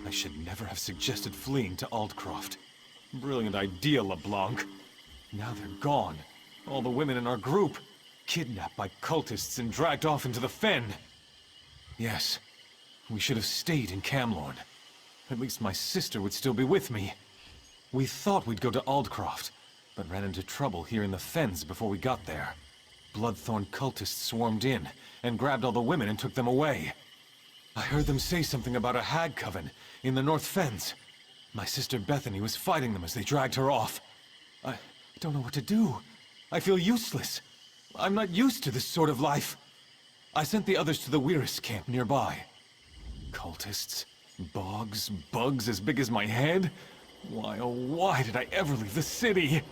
I should never have suggested fleeing to Aldcroft. Brilliant idea, LeBlanc. Now they're gone. All the women in our group. Kidnapped by cultists and dragged off into the fen. Yes, we should have stayed in Camlorn. At least my sister would still be with me. We thought we'd go to Aldcroft, but ran into trouble here in the fens before we got there. Bloodthorn cultists swarmed in, and grabbed all the women and took them away. I heard them say something about a hag coven in the North Fens. My sister Bethany was fighting them as they dragged her off. I don't know what to do. I feel useless. I'm not used to this sort of life. I sent the others to the Weiris camp nearby. Cultists, bogs, bugs as big as my head? Why, oh why did I ever leave the city?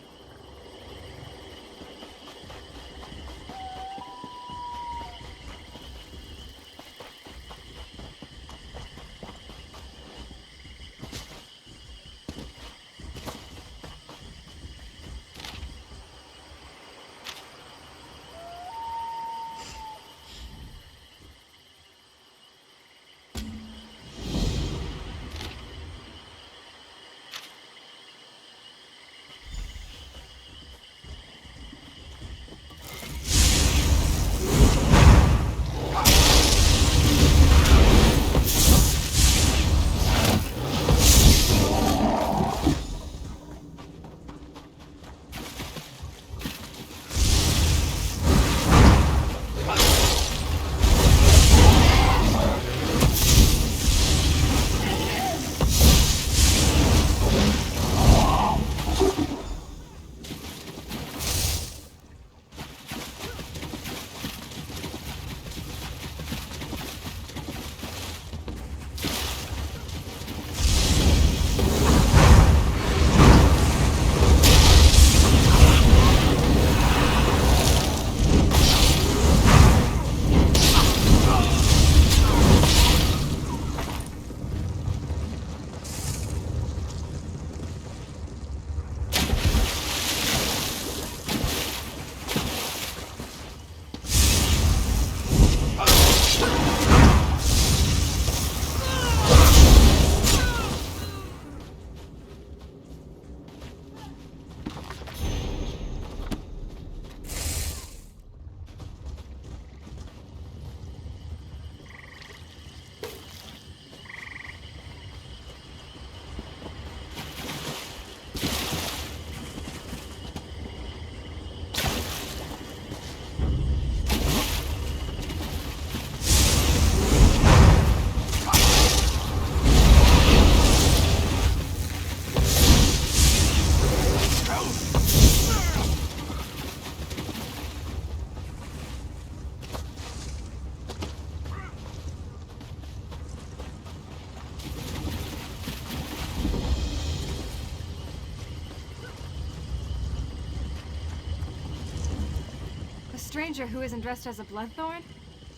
Stranger who isn't dressed as a bloodthorn?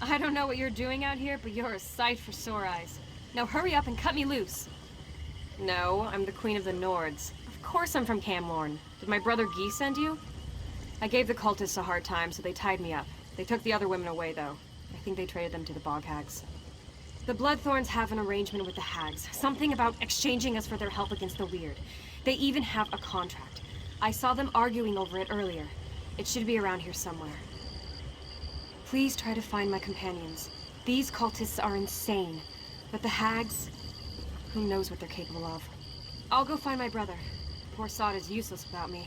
I don't know what you're doing out here, but you're a sight for sore eyes. Now hurry up and cut me loose. No, I'm the Queen of the Nords. Of course I'm from Camlorn. Did my brother Guy send you? I gave the cultists a hard time, so they tied me up. They took the other women away, though. I think they traded them to the bog hags. The bloodthorns have an arrangement with the hags. Something about exchanging us for their help against the weird. They even have a contract. I saw them arguing over it earlier. It should be around here somewhere. Please try to find my companions. These cultists are insane. But the hags, who knows what they're capable of. I'll go find my brother. Poor Sod is useless without me.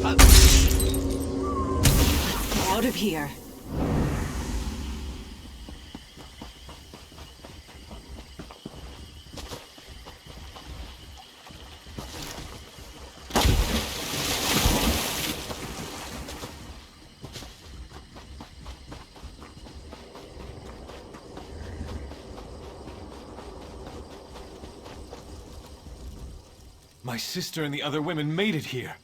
Get out of here. My sister and the other women made it here.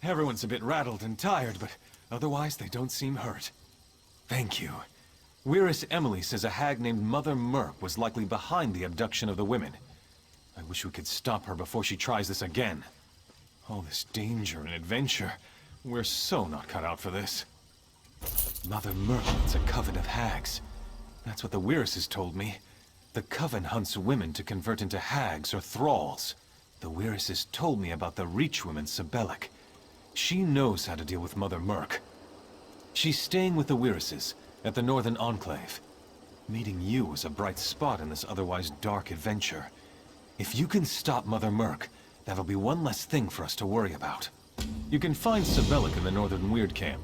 Everyone's a bit rattled and tired, but otherwise they don't seem hurt. Thank you. Weiress Emily says a hag named Mother Merc was likely behind the abduction of the women. I wish we could stop her before she tries this again. All this danger and adventure. We're so not cut out for this. Mother Merc leads a coven of hags. That's what the Weiresses told me. The coven hunts women to convert into hags or thralls. The Weiresses told me about the Reach woman Sibelic. She knows how to deal with Mother Merc. She's staying with the Weiresses at the Northern Enclave. Meeting you was a bright spot in this otherwise dark adventure. If you can stop Mother Merc, that'll be one less thing for us to worry about. You can find Sibelic in the Northern Weird Camp.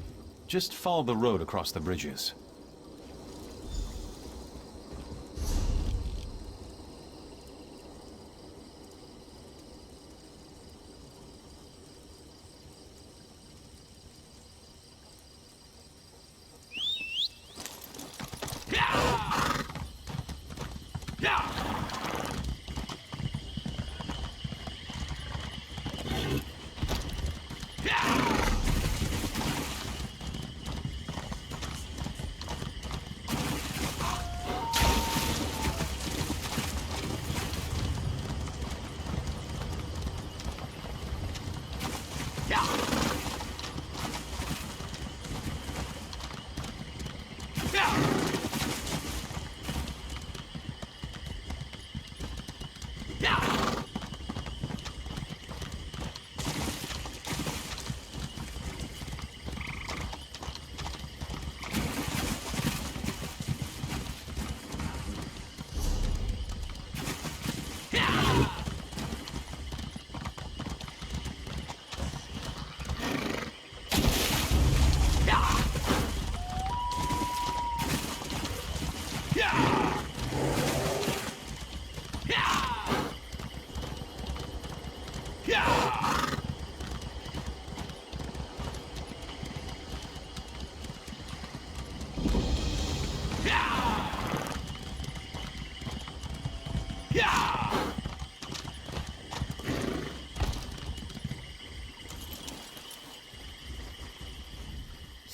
Just follow the road across the bridges.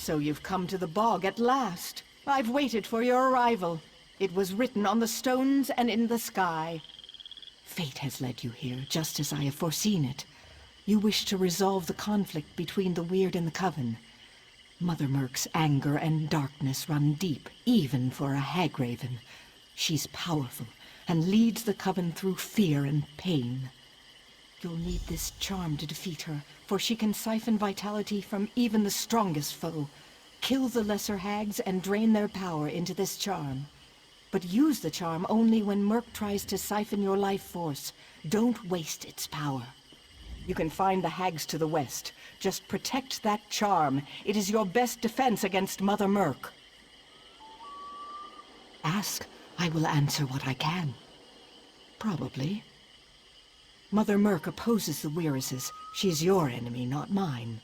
So you've come to the bog at last. I've waited for your arrival. It was written on the stones and in the sky. Fate has led you here, just as I have foreseen it. You wish to resolve the conflict between the Weird and the Coven. Mother Merc's anger and darkness run deep, even for a Hagraven. She's powerful, and leads the Coven through fear and pain. You'll need this charm to defeat her, for she can siphon vitality from even the strongest foe. Kill the lesser hags and drain their power into this charm. But use the charm only when Merc tries to siphon your life force. Don't waste its power. You can find the hags to the west. Just protect that charm. It is your best defense against Mother Merc. Ask, I will answer what I can. Probably. Mother Merc opposes the Weiresses. She's your enemy, not mine.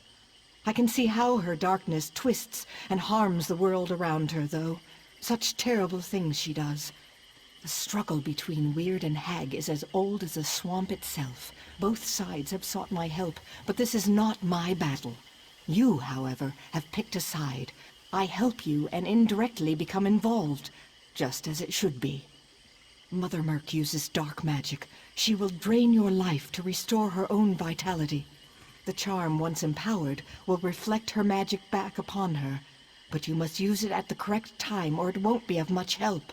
I can see how her darkness twists and harms the world around her, though. Such terrible things she does. The struggle between Weird and Hag is as old as the swamp itself. Both sides have sought my help, but this is not my battle. You, however, have picked a side. I help you and indirectly become involved, just as it should be. Mother Merc uses dark magic. She will drain your life to restore her own vitality. The charm, once empowered, will reflect her magic back upon her. But you must use it at the correct time, or it won't be of much help.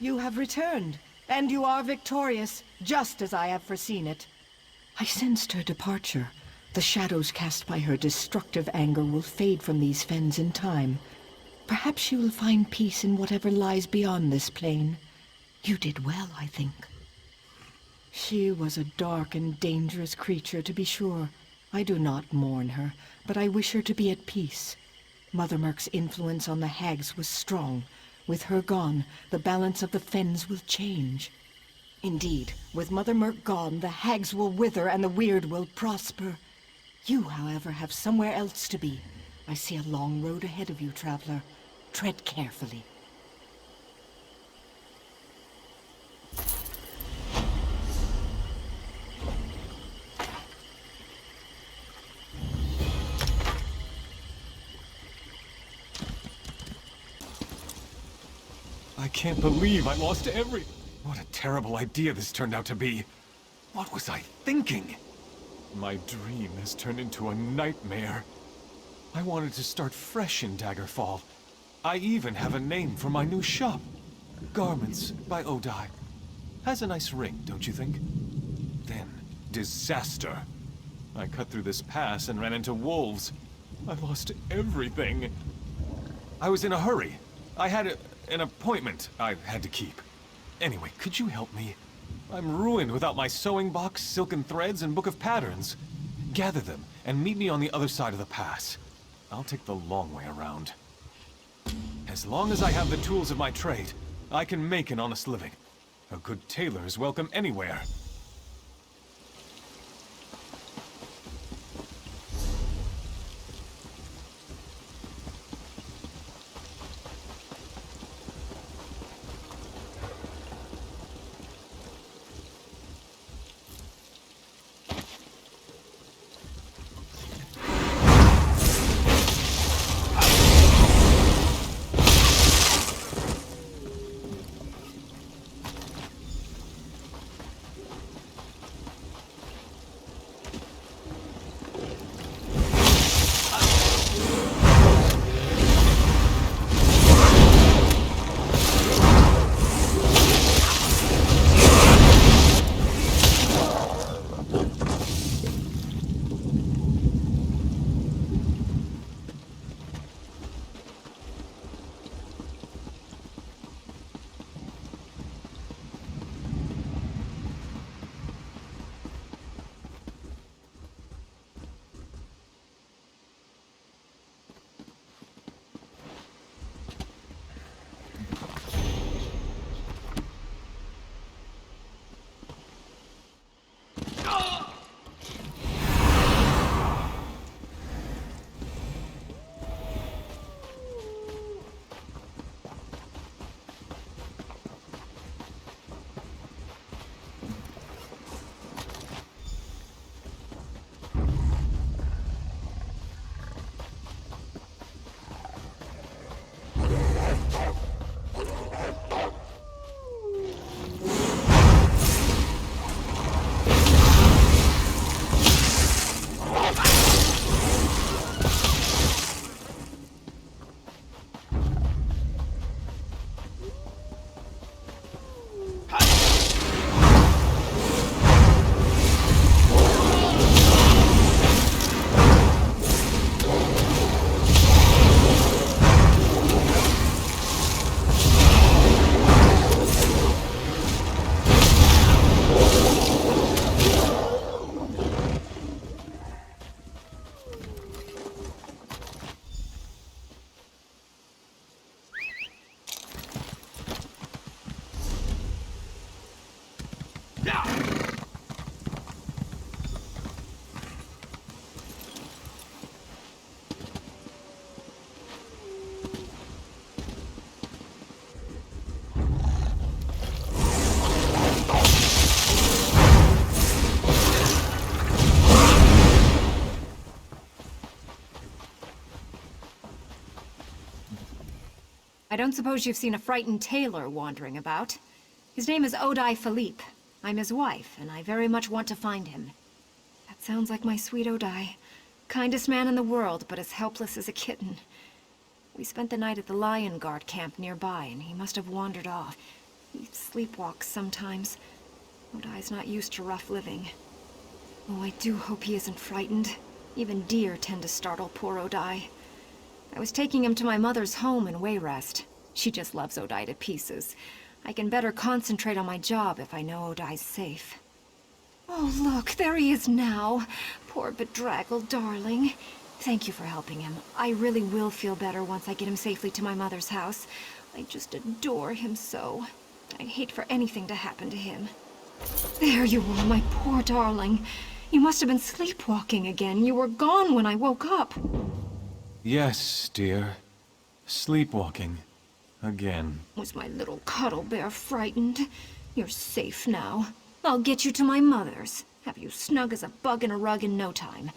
You have returned, and you are victorious, just as I have foreseen it. I sensed her departure. The shadows cast by her destructive anger will fade from these fens in time. Perhaps she will find peace in whatever lies beyond this plane. You did well, I think. She was a dark and dangerous creature, to be sure. I do not mourn her, but I wish her to be at peace. Mother Merc's influence on the hags was strong. With her gone, the balance of the fens will change. Indeed, with Mother Merc gone, the hags will wither and the weird will prosper. You, however, have somewhere else to be. I see a long road ahead of you, traveler. Tread carefully. I can't believe I lost every... What a terrible idea this turned out to be. What was I thinking? My dream has turned into a nightmare. I wanted to start fresh in Daggerfall. I even have a name for my new shop. Garments by Odai. Has a nice ring, don't you think? Then, disaster. I cut through this pass and ran into wolves. I lost everything. I was in a hurry. I had an appointment I had to keep. Anyway, could you help me? I'm ruined without my sewing box, silken threads, and book of patterns. Gather them and meet me on the other side of the pass. I'll take the long way around. As long as I have the tools of my trade, I can make an honest living. A good tailor is welcome anywhere. don't suppose you've seen a frightened tailor wandering about. His name is Odai Philippe. I'm his wife, and I very much want to find him. That sounds like my sweet Odai. Kindest man in the world, but as helpless as a kitten. We spent the night at the Lion Guard camp nearby, and he must have wandered off. He sleepwalks sometimes. Odai's not used to rough living. Oh, I do hope he isn't frightened. Even deer tend to startle poor Odai. I was taking him to my mother's home in Wayrest. She just loves Odai to pieces. I can better concentrate on my job if I know Odai's safe. Oh, look, there he is now. Poor bedraggled darling. Thank you for helping him. I really will feel better once I get him safely to my mother's house. I just adore him so. I'd hate for anything to happen to him. There you are, my poor darling. You must have been sleepwalking again. You were gone when I woke up. Yes, dear. Sleepwalking. Again. Was my little cuddle bear frightened? You're safe now. I'll get you to my mother's. Have you snug as a bug in a rug in no time.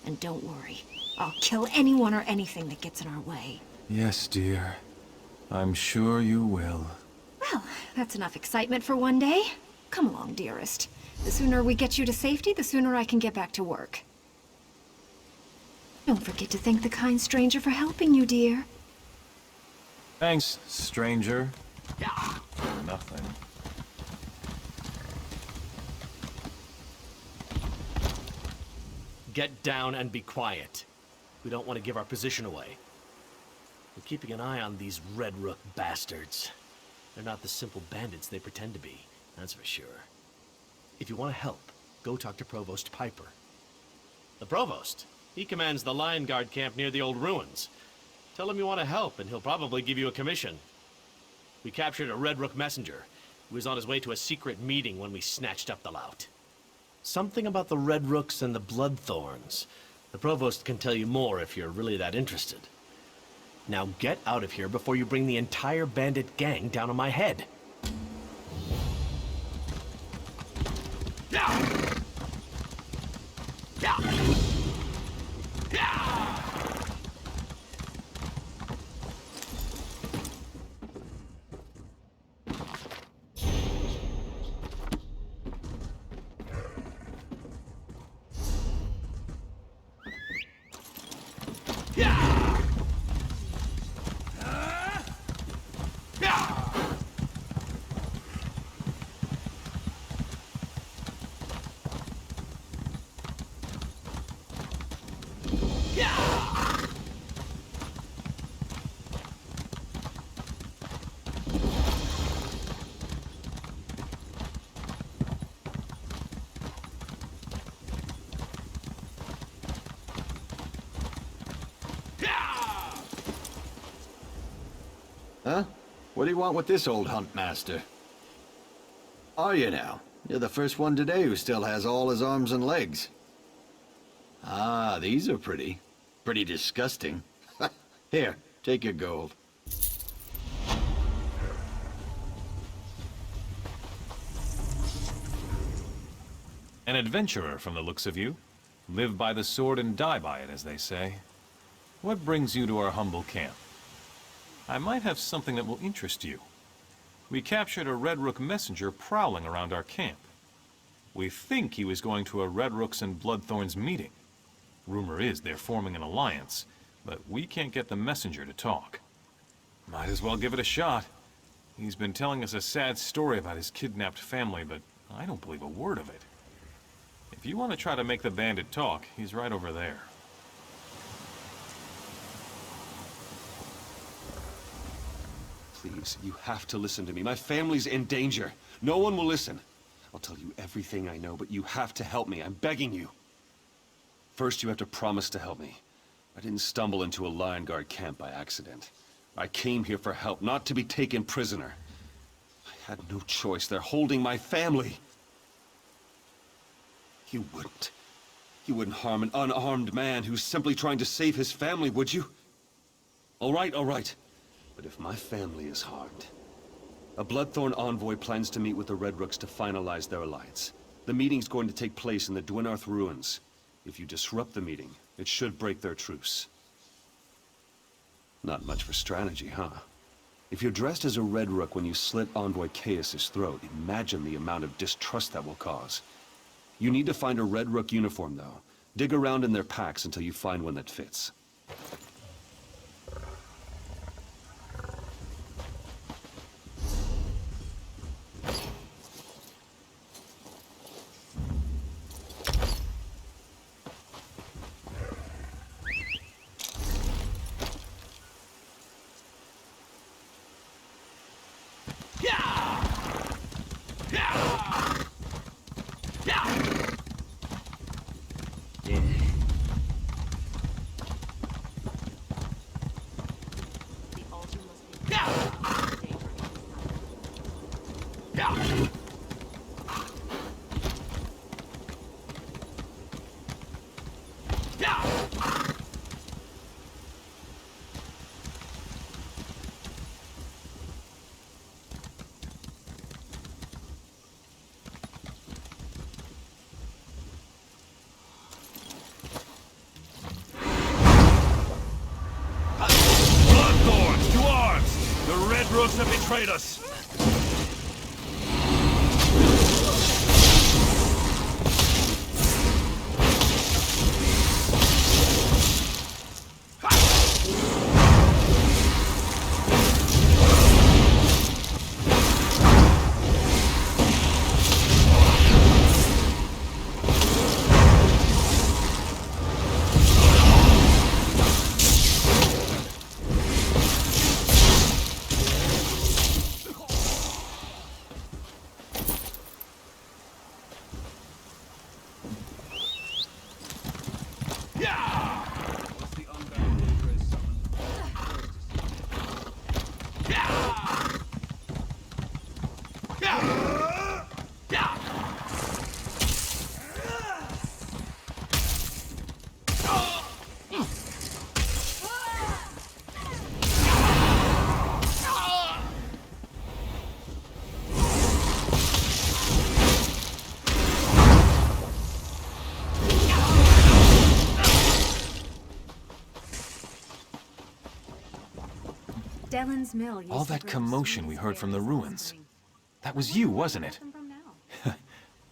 And don't worry. I'll kill anyone or anything that gets in our way. Yes, dear. I'm sure you will. Well, that's enough excitement for one day. Come along, dearest. The sooner we get you to safety, the sooner I can get back to work. Don't forget to thank the kind stranger for helping you, dear. Thanks, stranger. For nothing. Get down and be quiet. We don't want to give our position away. We're keeping an eye on these Red Rook bastards. They're not the simple bandits they pretend to be, that's for sure. If you want to help, go talk to Provost Piper. The Provost? He commands the Lion Guard camp near the old ruins. Tell him you want to help, and he'll probably give you a commission. We captured a Red Rook messenger. He was on his way to a secret meeting when we snatched up the lout. Something about the Red Rooks and the Bloodthorns. The Provost can tell you more if you're really that interested. Now get out of here before you bring the entire bandit gang down on my head. Huh? What do you want with this old hunt master? Are you now? You're the first one today who still has all his arms and legs. Ah, these are pretty. Pretty disgusting. Here, take your gold. An adventurer from the looks of you. Live by the sword and die by it, as they say. What brings you to our humble camp? I might have something that will interest you. We captured a Red Rook messenger prowling around our camp. We think he was going to a Red Rooks and Bloodthorns meeting. Rumor is they're forming an alliance, but we can't get the messenger to talk. Might as well give it a shot. He's been telling us a sad story about his kidnapped family, but I don't believe a word of it. If you want to try to make the bandit talk, he's right over there. Please, you have to listen to me. My family's in danger. No one will listen. I'll tell you everything I know, but you have to help me. I'm begging you. First, you have to promise to help me. I didn't stumble into a Lion Guard camp by accident. I came here for help, not to be taken prisoner. I had no choice. They're holding my family. You wouldn't. You wouldn't harm an unarmed man who's simply trying to save his family, would you? All right, all right. But if my family is harmed... A Bloodthorn envoy plans to meet with the Red Rooks to finalize their alliance. The meeting's going to take place in the Dwinarth ruins. If you disrupt the meeting, it should break their truce. Not much for strategy, huh? If you're dressed as a Red Rook when you slit Envoy Chaos's throat, imagine the amount of distrust that will cause. You need to find a Red Rook uniform, though. Dig around in their packs until you find one that fits. Rooks have betrayed us! All that commotion we heard from the ruins. That was you, wasn't it?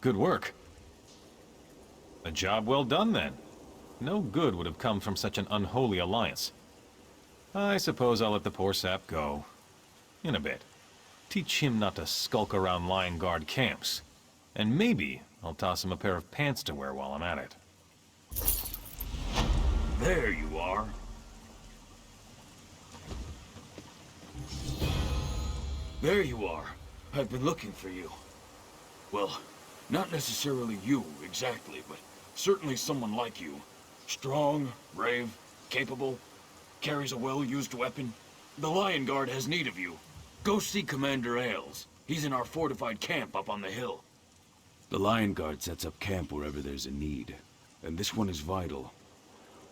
Good work. A job well done, then. No good would have come from such an unholy alliance. I suppose I'll let the poor sap go. In a bit. Teach him not to skulk around Lion Guard camps. And maybe I'll toss him a pair of pants to wear while I'm at it. There you are. There you are. I've been looking for you. Well, not necessarily you, exactly, but certainly someone like you. Strong, brave, capable, carries a well-used weapon. The Lion Guard has need of you. Go see Commander Ailes. He's in our fortified camp up on the hill. The Lion Guard sets up camp wherever there's a need, and this one is vital.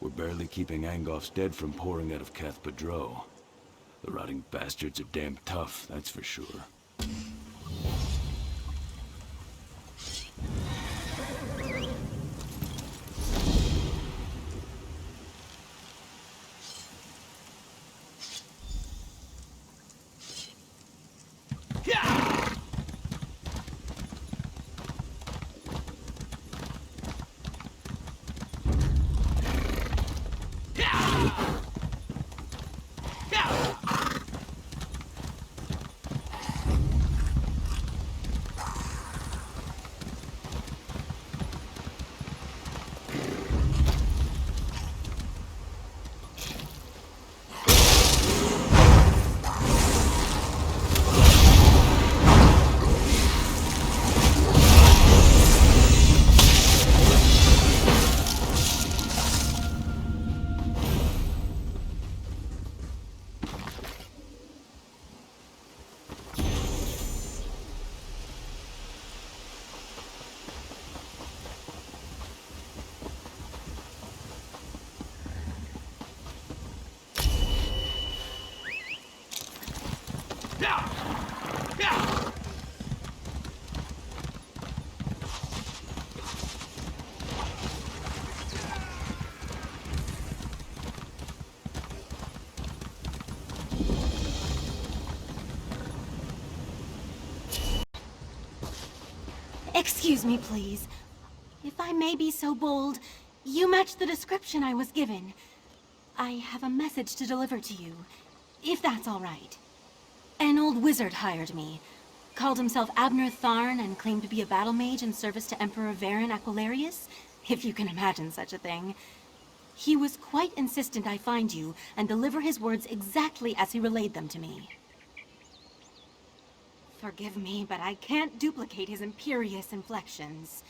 We're barely keeping Angof's dead from pouring out of Cath Padro. The rotting bastards are damn tough, that's for sure. Excuse me, please. If I may be so bold, you match the description I was given. I have a message to deliver to you, if that's all right. An old wizard hired me. Called himself Abner Tharn and claimed to be a battle mage in service to Emperor Varen Aquilarius, if you can imagine such a thing. He was quite insistent I find you and deliver his words exactly as he relayed them to me. Forgive me, but I can't duplicate his imperious inflections.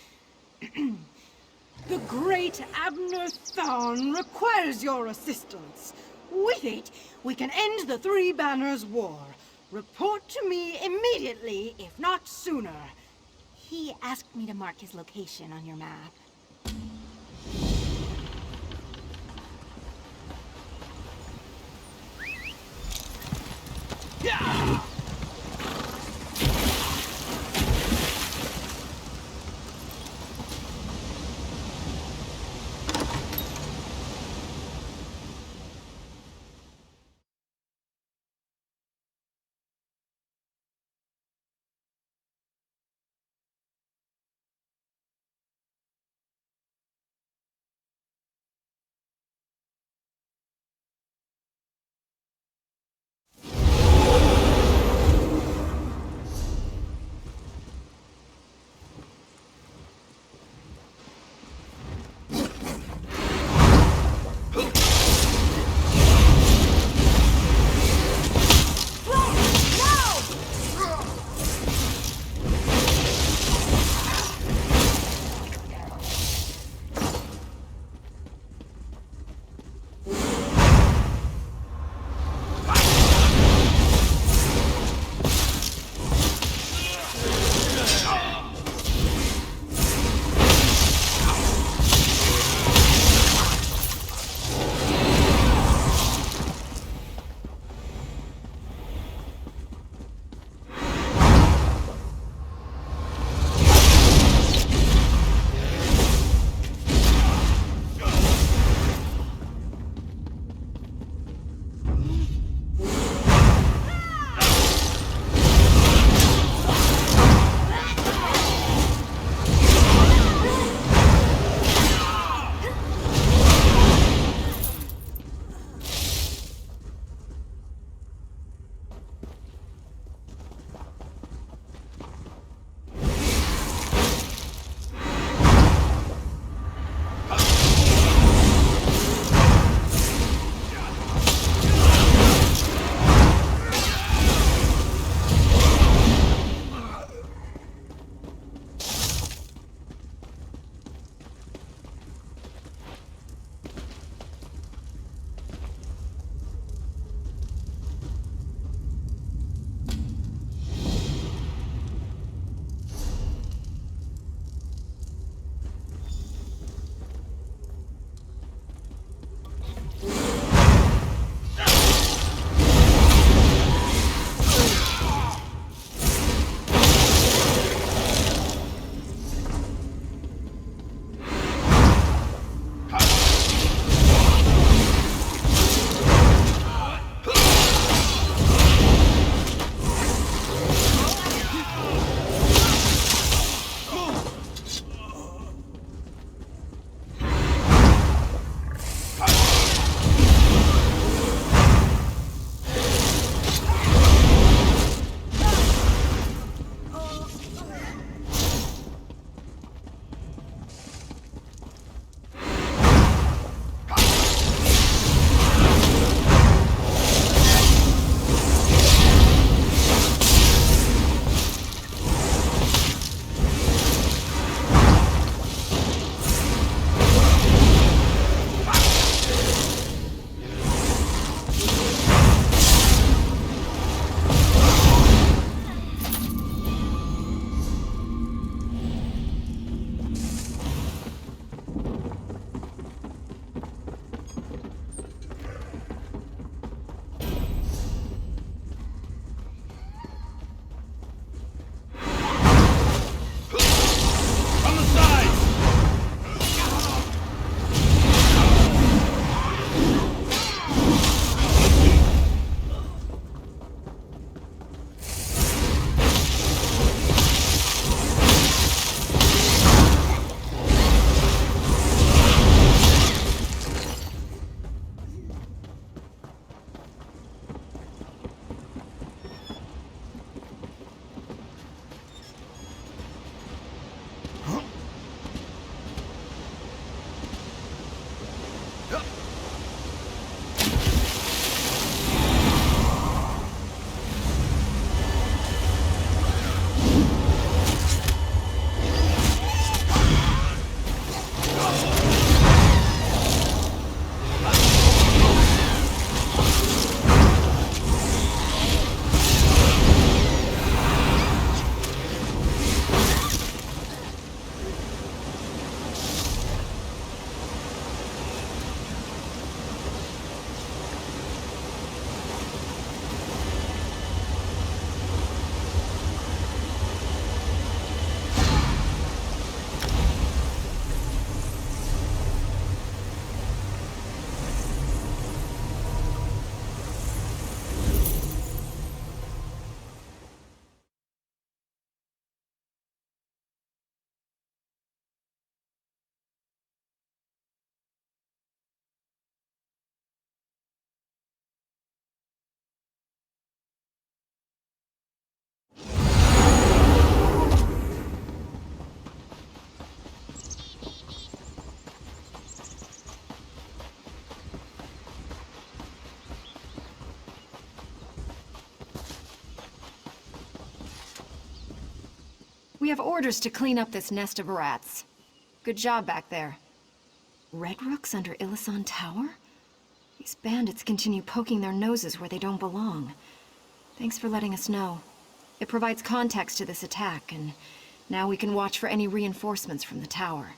The great Abner Tharn requires your assistance. With it, we can end the Three Banners War. Report to me immediately, if not sooner. He asked me to mark his location on your map. Yeah! We have orders to clean up this nest of rats. Good job back there. Red Rooks under Illisan Tower? These bandits continue poking their noses where they don't belong. Thanks for letting us know. It provides context to this attack, and now we can watch for any reinforcements from the tower.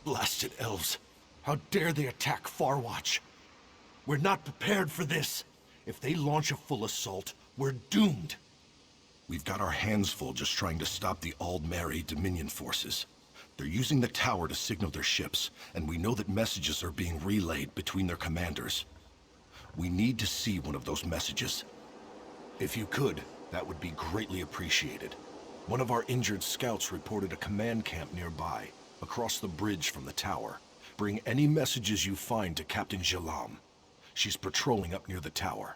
Blasted elves. How dare they attack Farwatch? We're not prepared for this. If they launch a full assault, we're doomed. We've got our hands full just trying to stop the Aldmeri Dominion forces. They're using the tower to signal their ships, and we know that messages are being relayed between their commanders. We need to see one of those messages. If you could, that would be greatly appreciated. One of our injured scouts reported a command camp nearby, across the bridge from the tower. Bring any messages you find to Captain Hjaalmarch. She's patrolling up near the tower.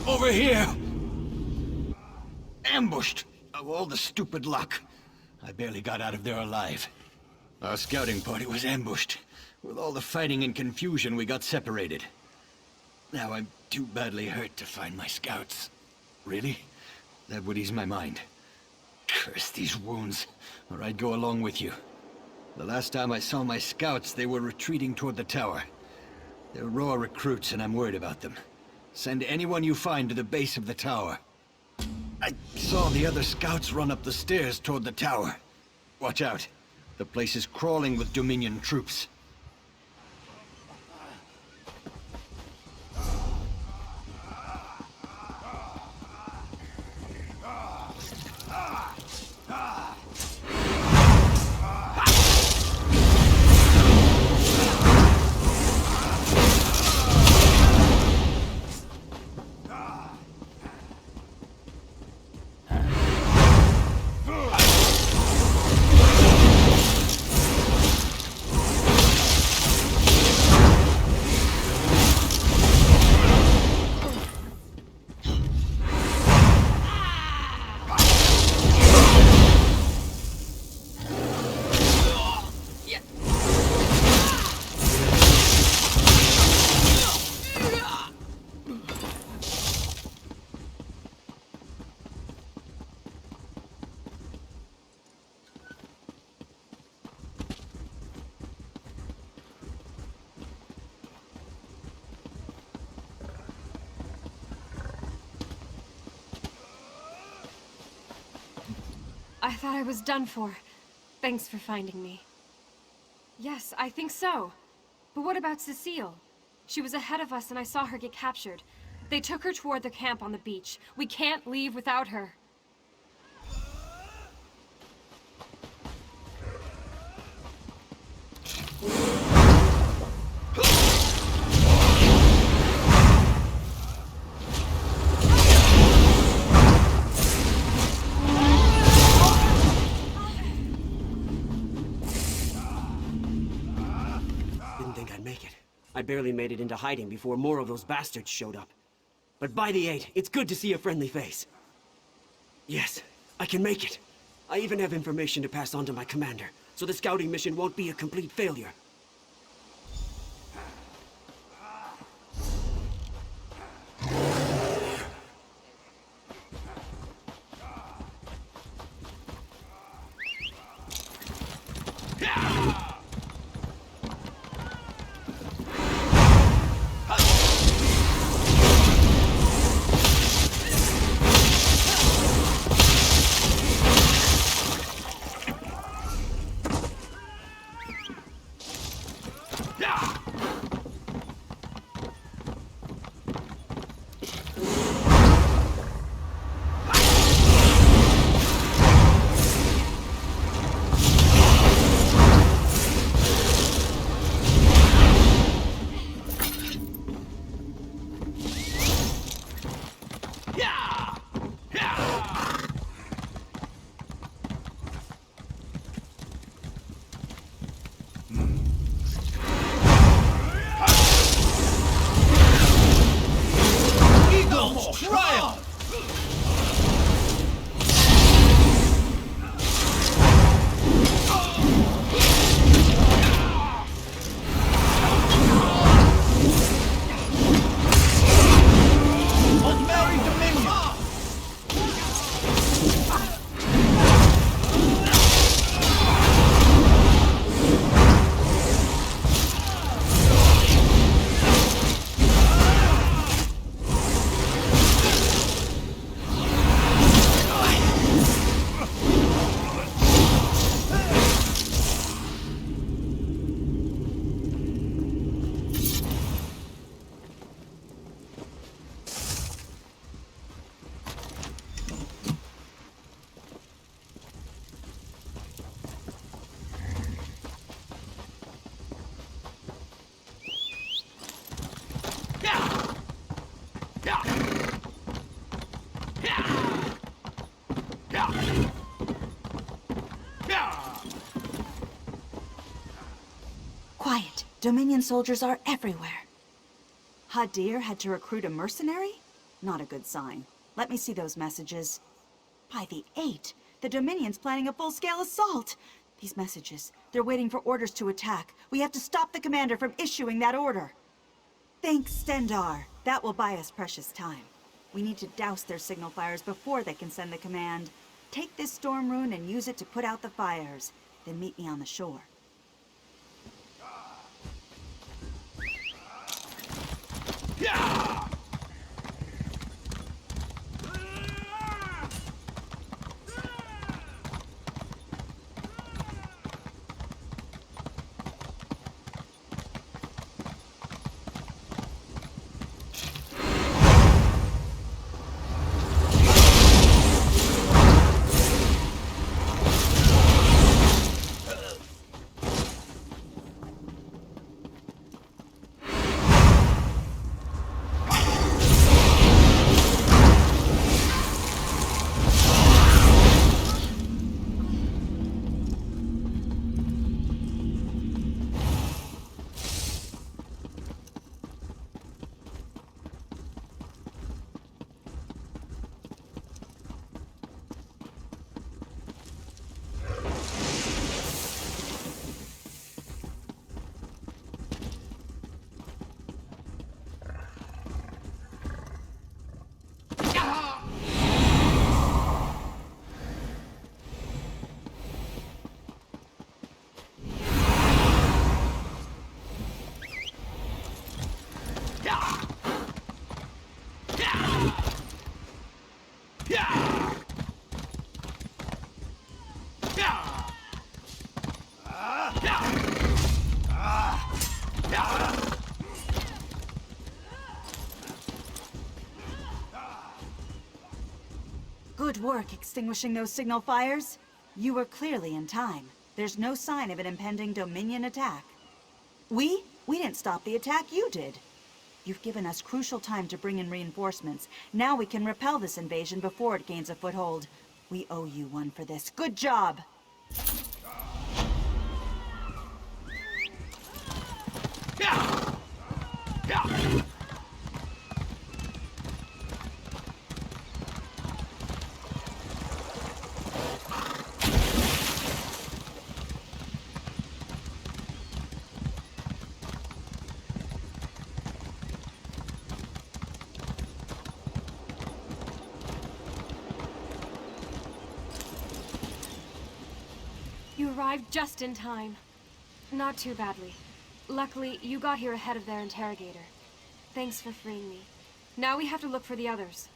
Over here! Ambushed! Of all the stupid luck. I barely got out of there alive. Our scouting party was ambushed. With all the fighting and confusion, we got separated. Now I'm too badly hurt to find my scouts. Really? That would ease my mind. Curse these wounds, or I'd go along with you. The last time I saw my scouts, they were retreating toward the tower. They're raw recruits, and I'm worried about them. Send anyone you find to the base of the tower. I saw the other scouts run up the stairs toward the tower. Watch out. The place is crawling with Dominion troops. I thought I was done for. Thanks for finding me. Yes, I think so. But what about Cecile? She was ahead of us and I saw her get captured. They took her toward their camp on the beach. We can't leave without her. I barely made it into hiding before more of those bastards showed up. But by the 8, it's good to see a friendly face. Yes, I can make it. I even have information to pass on to my commander, so the scouting mission won't be a complete failure. Quiet. Dominion soldiers are everywhere. Hadir had to recruit a mercenary? Not a good sign. Let me see those messages. By the 8, the Dominion's planning a full-scale assault. These messages, they're waiting for orders to attack. We have to stop the commander from issuing that order. Thanks, Stendar. That will buy us precious time. We need to douse their signal fires before they can send the command. Take this storm rune and use it to put out the fires. Then meet me on the shore. back extinguishing those signal fires. You were clearly in time. There's no sign of an impending Dominion attack. We didn't stop the attack, you did. You've given us crucial time to bring in reinforcements. Now we can repel this invasion before it gains a foothold. We owe you one for this. Good job! You arrived just in time. Not too badly. Luckily, you got here ahead of their interrogator. Thanks for freeing me. Now we have to look for the others.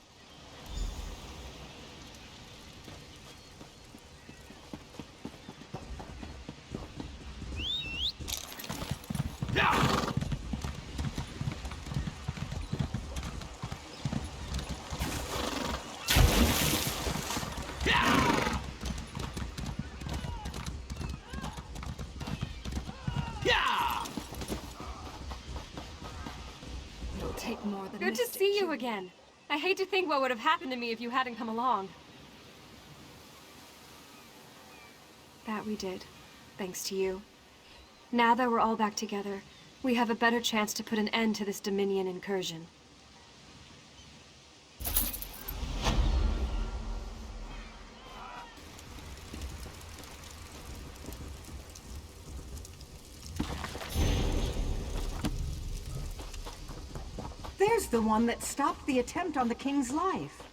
Good to see you again. I hate to think what would have happened to me if you hadn't come along. That we did, thanks to you. Now that we're all back together, we have a better chance to put an end to this Dominion incursion. There's the one that stopped the attempt on the king's life.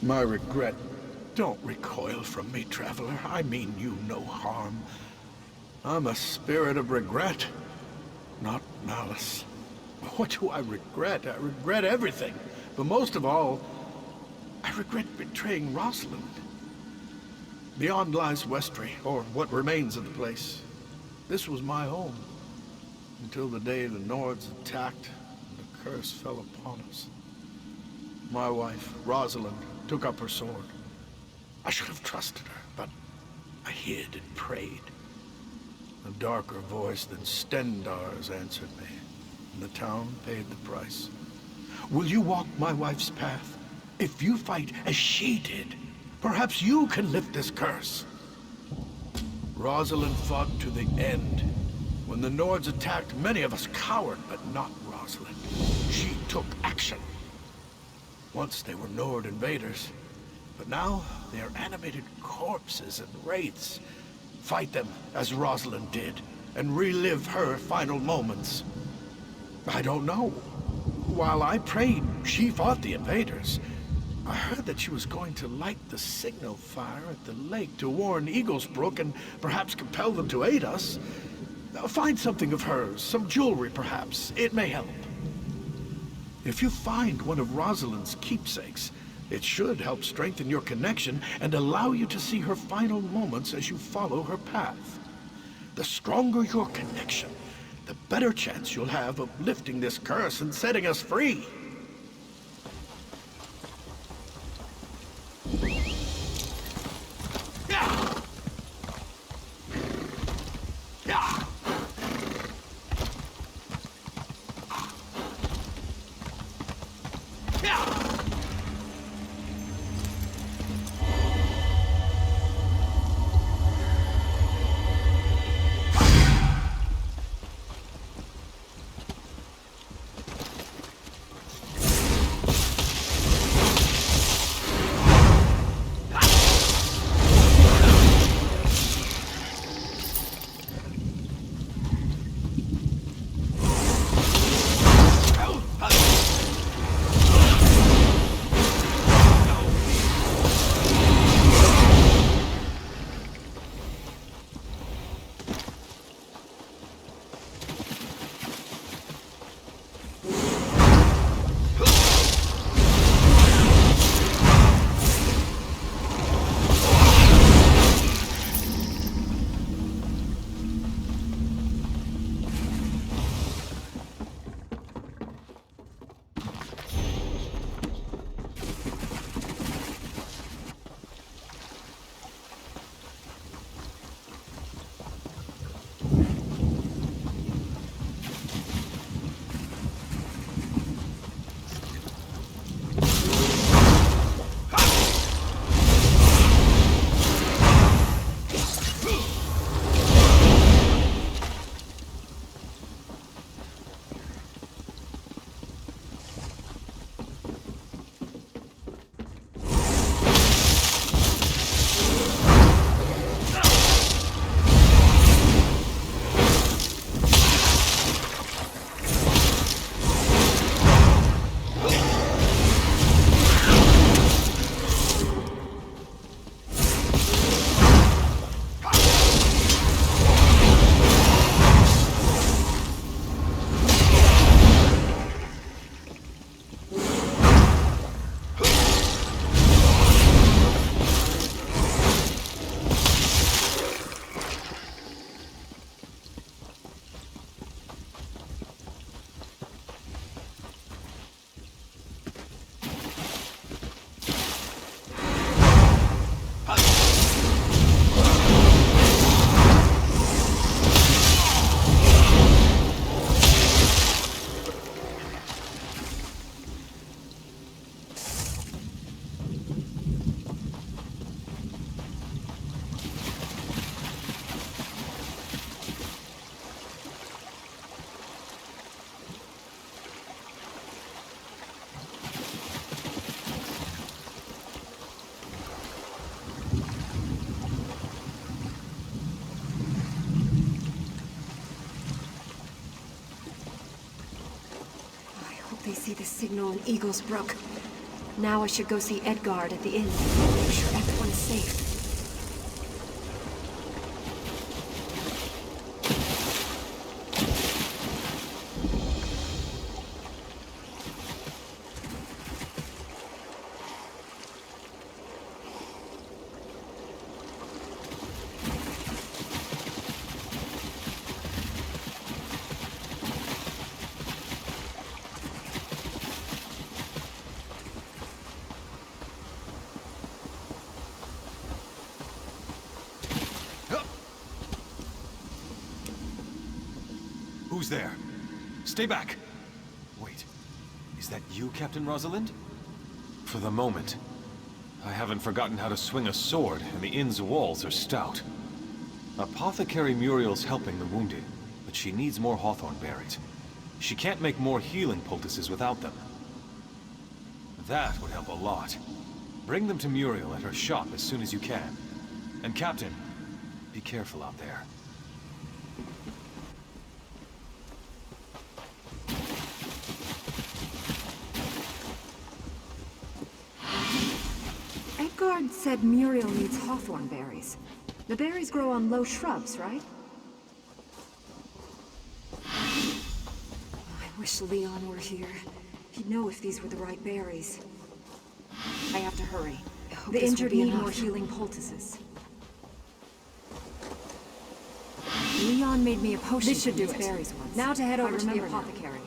My regret. Don't recoil from me, traveler. I mean you no harm. I'm a spirit of regret, not malice. What do I regret? I regret everything. But most of all, I regret betraying Rosalind. Beyond lies Westry, or what remains of the place. This was my home, until the day the Nords attacked and the curse fell upon us. My wife, Rosalind, took up her sword. I should have trusted her, but I hid and prayed. A darker voice than Stendar's answered me, and the town paid the price. Will you walk my wife's path? If you fight as she did, perhaps you can lift this curse. Rosalind fought to the end. When the Nords attacked, many of us cowered, but not Rosalind. She took action. Once they were Nord invaders, but now they are animated corpses and wraiths. Fight them as Rosalind did, and relive her final moments. I don't know. While I prayed, she fought the invaders. I heard that she was going to light the signal fire at the lake to warn Eaglesbrook and perhaps compel them to aid us. Find something of hers, some jewelry perhaps. It may help. If you find one of Rosalind's keepsakes, it should help strengthen your connection and allow you to see her final moments as you follow her path. The stronger your connection, the better chance you'll have of lifting this curse and setting us free. They see the signal in Eaglesbrook. Now I should go see Edgard at the inn. Make sure everyone is safe. Who's there? Stay back! Wait, is that you, Captain Rosalind? For the moment, I haven't forgotten how to swing a sword, and the inn's walls are stout. Apothecary Muriel's helping the wounded, but she needs more hawthorn berries. She can't make more healing poultices without them. That would help a lot. Bring them to Muriel at her shop as soon as you can. And Captain, be careful out there. Edgard said Muriel needs hawthorn berries. The berries grow on low shrubs, right? I wish Leon were here. He'd know if these were the right berries. I have to hurry. The injured need more healing poultices. Leon made me a potion. This should do it. Berries once. Now to head over to the apothecary.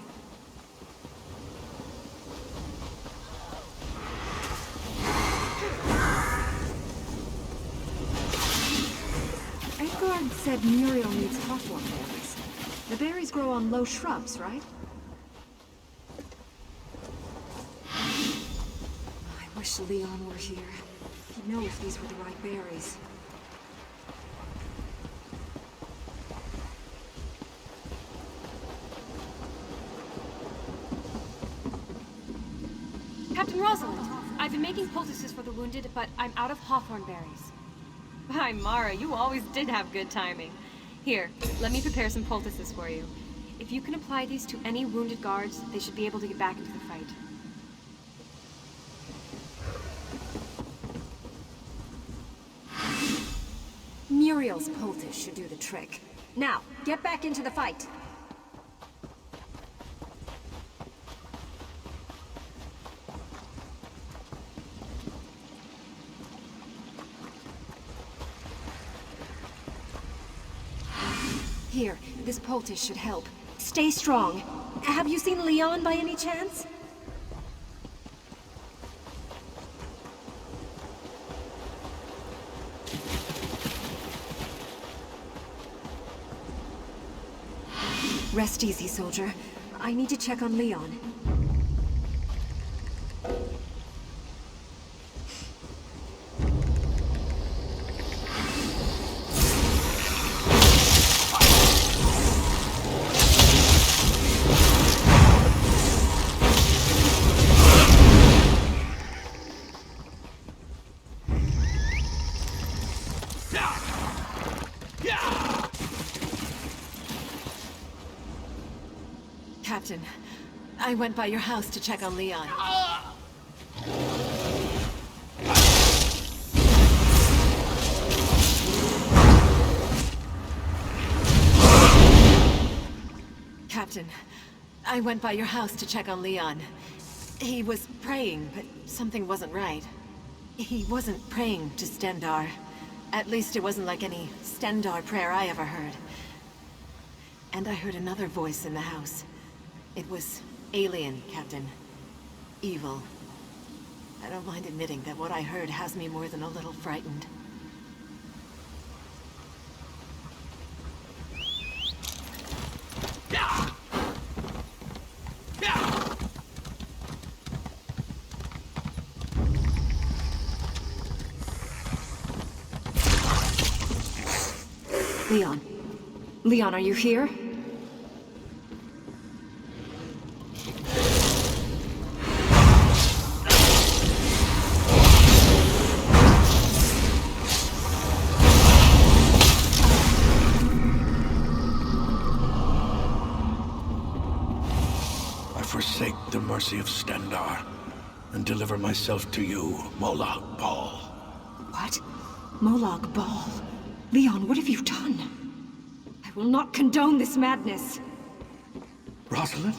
Edgard said Muriel needs hawthorn berries. The berries grow on low shrubs, right? I wish Leon were here. He'd know if these were the right berries. Captain Rosalind, I've been making poultices for the wounded, but I'm out of hawthorn berries. Hi, Mara, you always did have good timing. Here, let me prepare some poultices for you. If you can apply these to any wounded guards, they should be able to get back into the fight. Muriel's poultice should do the trick. Now, get back into the fight. Here, this poultice should help. Stay strong. Have you seen Leon by any chance? Rest easy, soldier. I need to check on Leon. Captain, I went by your house to check on Leon. Captain, I went by your house to check on Leon. He was praying, but something wasn't right. He wasn't praying to Stendarr. At least it wasn't like any Stendarr prayer I ever heard. And I heard another voice in the house. It was alien, Captain. Evil. I don't mind admitting that what I heard has me more than a little frightened. Leon. Leon, are you here? I forsake the mercy of Stendarr, and deliver myself to you, Molag Bal. What? Molag Bal? Leon, what have you done? I will not condone this madness. Rosalind?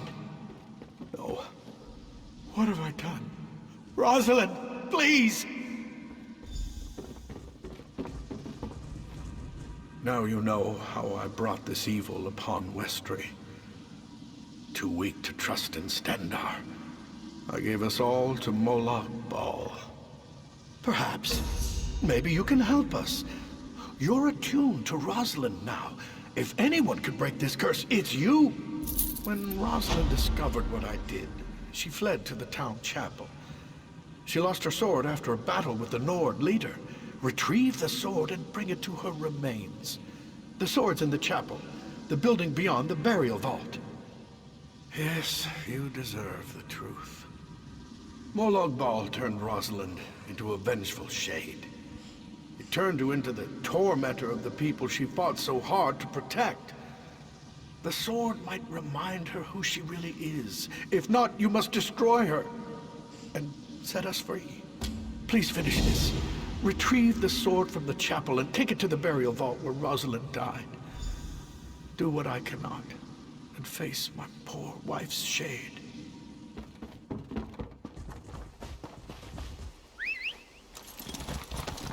No. What have I done? Rosalind, please! Now you know how I brought this evil upon Westry. Too weak to trust in Stendarr, I gave us all to Molag Bal. Perhaps, maybe you can help us. You're attuned to Rosalind now. If anyone could break this curse, it's you! When Rosalind discovered what I did, she fled to the town chapel. She lost her sword after a battle with the Nord leader. Retrieve the sword and bring it to her remains. The sword's in the chapel, the building beyond the burial vault. Yes, you deserve the truth. Molag Bal turned Rosalind into a vengeful shade. He turned her into the tormentor of the people she fought so hard to protect. The sword might remind her who she really is. If not, you must destroy her and set us free. Please finish this. Retrieve the sword from the chapel and take it to the burial vault where Rosalind died. Do what I cannot and face my poor wife's shade.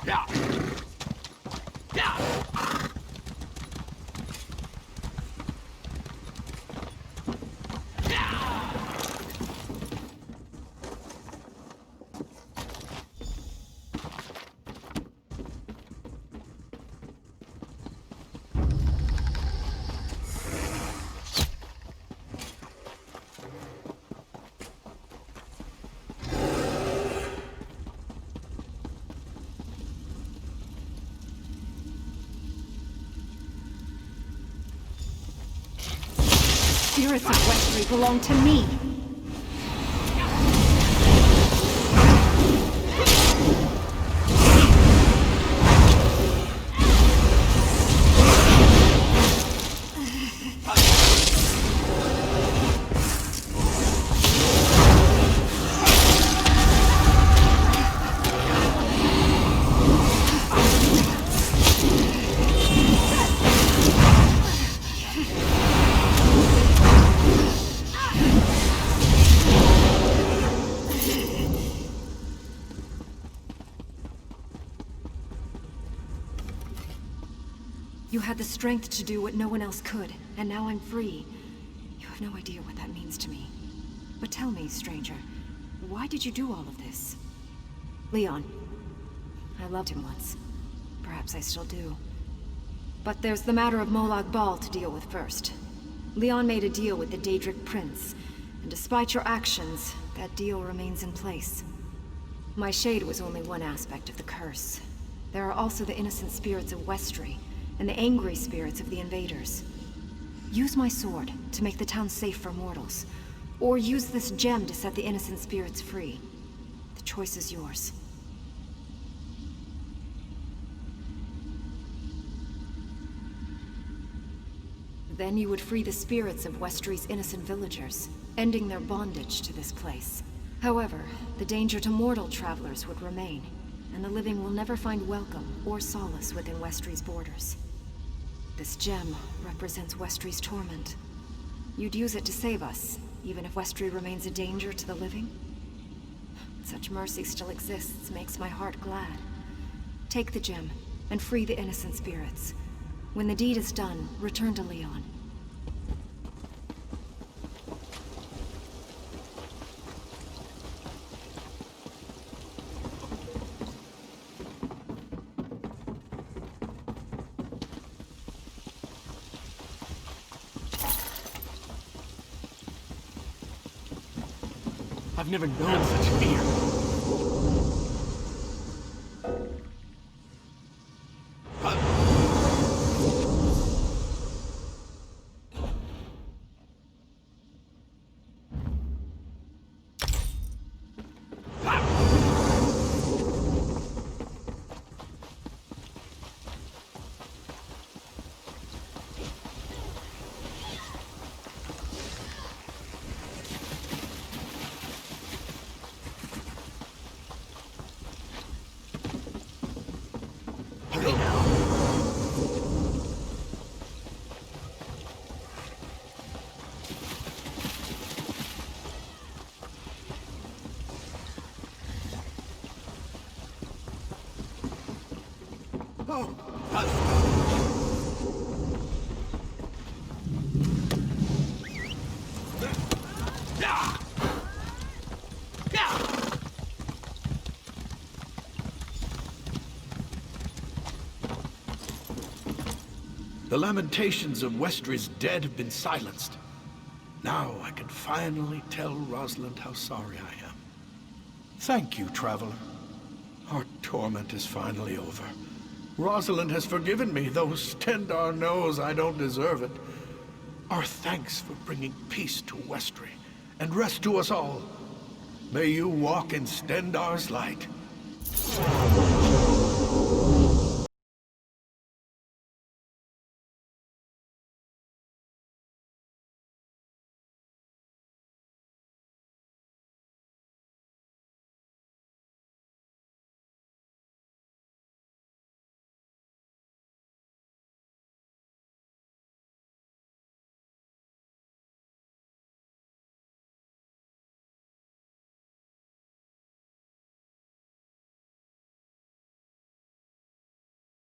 Yeah. Yeah. Spirits of Westry belong to me. You had the strength to do what no one else could, and now I'm free. You have no idea what that means to me. But tell me, stranger, why did you do all of this? Leon. I loved him once. Perhaps I still do. But there's the matter of Molag Bal to deal with first. Leon made a deal with the Daedric Prince, and despite your actions, that deal remains in place. My shade was only one aspect of the curse. There are also the innocent spirits of Westry, and the angry spirits of the invaders. Use my sword to make the town safe for mortals, or use this gem to set the innocent spirits free. The choice is yours. Then you would free the spirits of Westry's innocent villagers, ending their bondage to this place. However, the danger to mortal travelers would remain, and the living will never find welcome or solace within Westry's borders. This gem represents Westry's torment. You'd use it to save us, even if Westry remains a danger to the living? Such mercy still exists makes my heart glad. Take the gem, and free the innocent spirits. When the deed is done, return to Leon. I've never known such fear. The lamentations of Westri's dead have been silenced. Now I can finally tell Rosalind how sorry I am. Thank you, Traveler. Our torment is finally over. Rosalind has forgiven me, though Stendarr knows I don't deserve it. Our thanks for bringing peace to Westry, and rest to us all. May you walk in Stendarr's light.